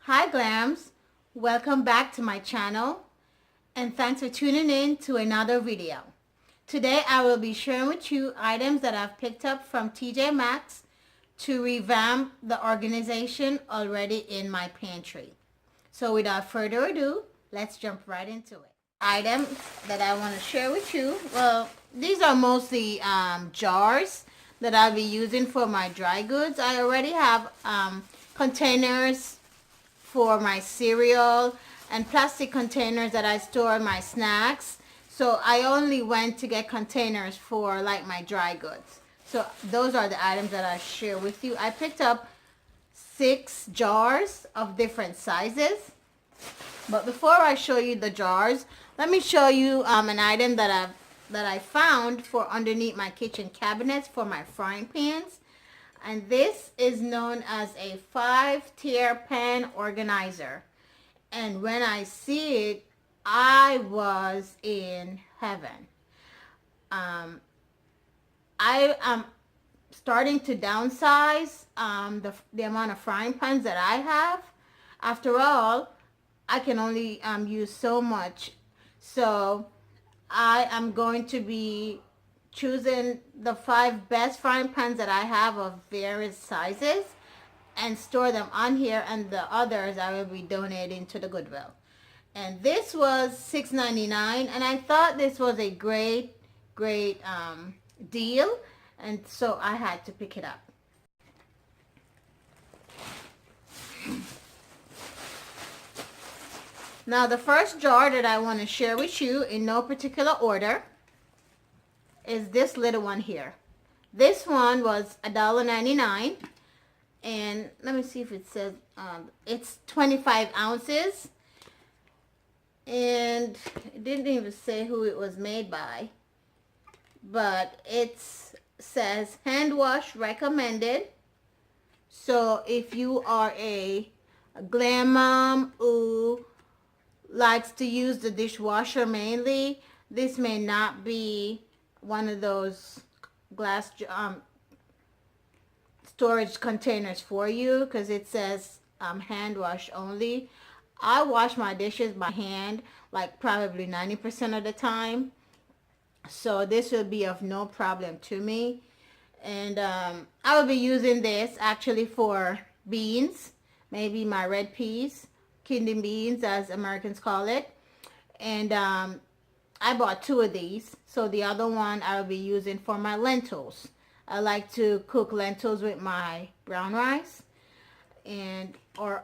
Hi Glams, welcome back to my channel and thanks for tuning in to another video. Today I will be sharing with you items that I've picked up from TJMAXX to revamp the organization already in my pantry. So without further ado, let's jump right into it. Items that I want to share with you, well, these are mostly jars that I'll be using for my dry goods. I already have containers for my cereal and plastic containers that I store my snacks. So I only went to get containers for like my dry goods. So those are the items that I share with you. I picked up 6 jars of different sizes. But before I show you the jars, let me show you an item that I found for underneath my kitchen cabinets for my frying pans. And this is known as a 5-tier pan organizer. And when I see it, I was in heaven. I am starting to downsize the amount of frying pans that I have. After all, I can only use so much. So I am going to be choosing the 5 best frying pans that I have of various sizes and store them on here, and the others I will be donating to the Goodwill. And this was $6.99, and I thought this was a great deal, and so I had to pick it up. Now the first jar that I want to share with you in no particular order is this little one here. This one was $1.99, and let me see if it says it's 25 ounces, and it didn't even say who it was made by, but it says hand wash recommended. So if you are a glam mom who likes to use the dishwasher mainly, this may not be one of those glass storage containers for you, because it says hand wash only. I wash my dishes by hand like probably 90% of the time, so this will be of no problem to me. And I will be using this actually for beans, maybe my red peas, kidney beans as Americans call it. And I bought 2 of these, so the other one I will be using for my lentils. I like to cook lentils with my brown rice, and or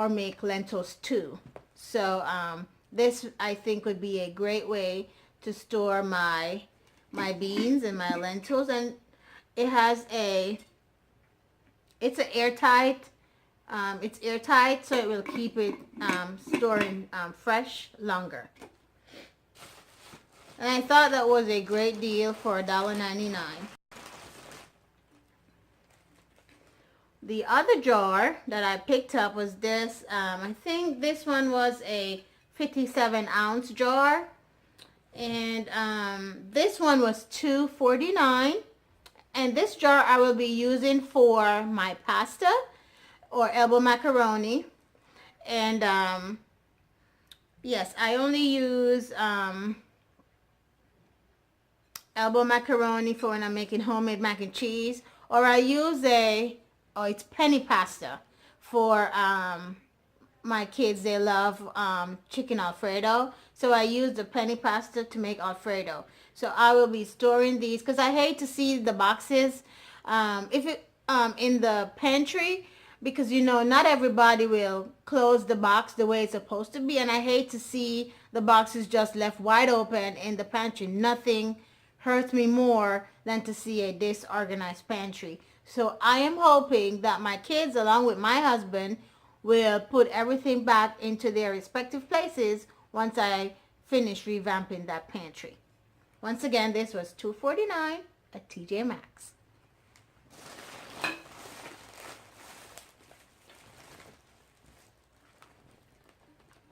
make lentils too. So this I think would be a great way to store my beans and my lentils, and it has it's airtight, so it will keep it storing fresh longer. And I thought that was a great deal for $1.99. The other jar that I picked up was this. I think this one was a 57-ounce jar. And this one was $2.49. And this jar I will be using for my pasta or elbow macaroni. And yes, I only use elbow macaroni for when I'm making homemade mac and cheese, or I use it's penny pasta for my kids. They love chicken Alfredo, so I use the penny pasta to make Alfredo. So I will be storing these because I hate to see the boxes in the pantry, because you know not everybody will close the box the way it's supposed to be, and I hate to see the boxes just left wide open in the pantry. Nothing hurts me more than to see a disorganized pantry. So I am hoping that my kids, along with my husband, will put everything back into their respective places once I finish revamping that pantry. Once again, this was $2.49 at TJMAXX.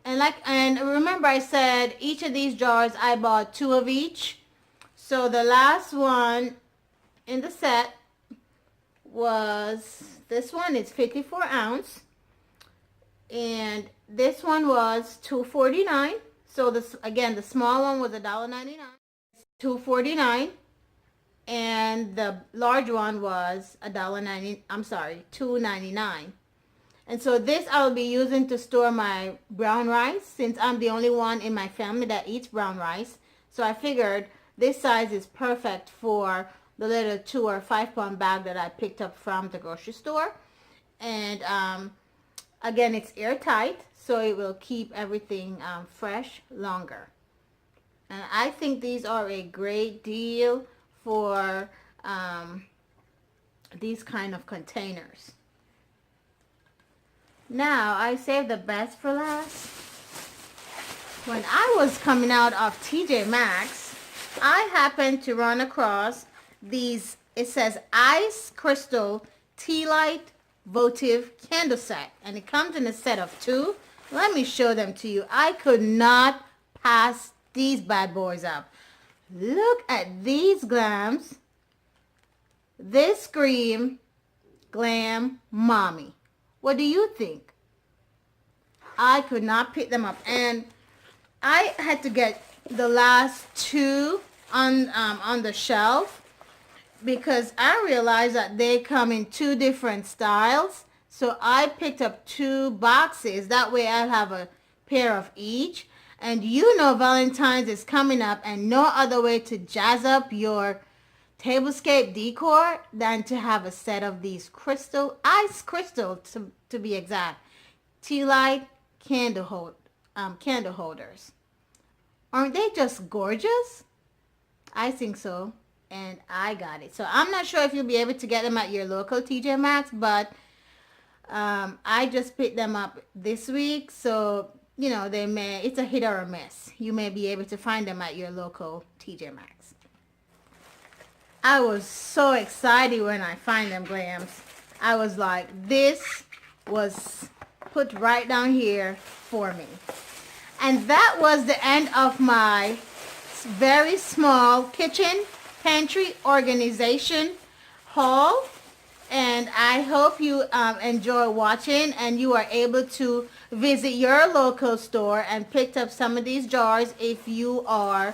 And remember I said each of these jars I bought 2 of each. So the last one in the set was this one. It's 54 ounce. and this one was $2.49. So this, again, the small one was $1.99, $2.49, and the large one was $1.90. I'm sorry, $2.99. And so this I'll be using to store my brown rice, since I'm the only one in my family that eats brown rice. So I figured this size is perfect for the little 2 or 5 pound bag that I picked up from the grocery store. And again, it's airtight, so it will keep everything fresh longer. And I think these are a great deal for these kind of containers. Now, I saved the best for last. When I was coming out of TJ Maxx, I happened to run across these, it says Ice Crystal Tea Light Votive Candle Set. And it comes in a set of 2. Let me show them to you. I could not pass these bad boys up. Look at these glams. This scream GlamMommy. What do you think? I could not pick them up, and I had to get the last 2 on the shelf because I realized that they come in 2 different styles. So I picked up 2 boxes. That way I'll have a pair of each. And you know Valentine's is coming up, and no other way to jazz up your tablescape decor than to have a set of these ice crystal to be exact, tea light candle holders. Aren't they just gorgeous? I think so, and I got it. So I'm not sure if you'll be able to get them at your local TJ Maxx, but I just picked them up this week, so you know it's a hit or a miss. You may be able to find them at your local TJ Maxx. I was so excited when I find them glams. I was like, this was put right down here for me. And that was the end of my very small kitchen pantry organization haul. And I hope you enjoy watching, and you are able to visit your local store and pick up some of these jars if you are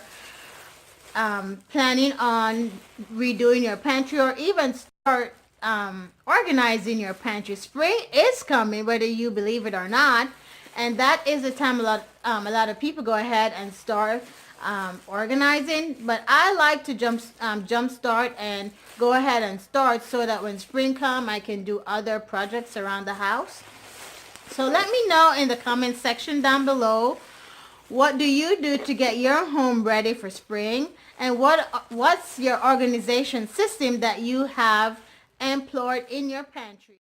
planning on redoing your pantry, or even start organizing your pantry. Spring is coming, whether you believe it or not, and that is the time a lot of people go ahead and start organizing. But I like to jump start and go ahead and start, so that when spring comes I can do other projects around the house. So let me know in the comment section down below, what do you do to get your home ready for spring? And what's your organization system that you have employed in your pantry?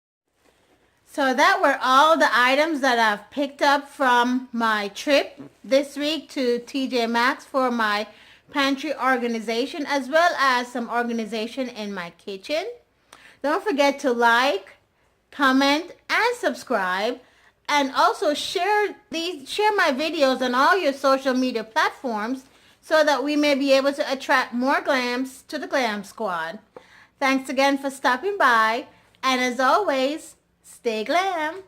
So that were all the items that I've picked up from my trip this week to TJ Maxx for my pantry organization, as well as some organization in my kitchen. Don't forget to like, comment, and subscribe. And also share my videos on all your social media platforms, so that we may be able to attract more glams to the Glam Squad. Thanks again for stopping by, and as always, stay glam.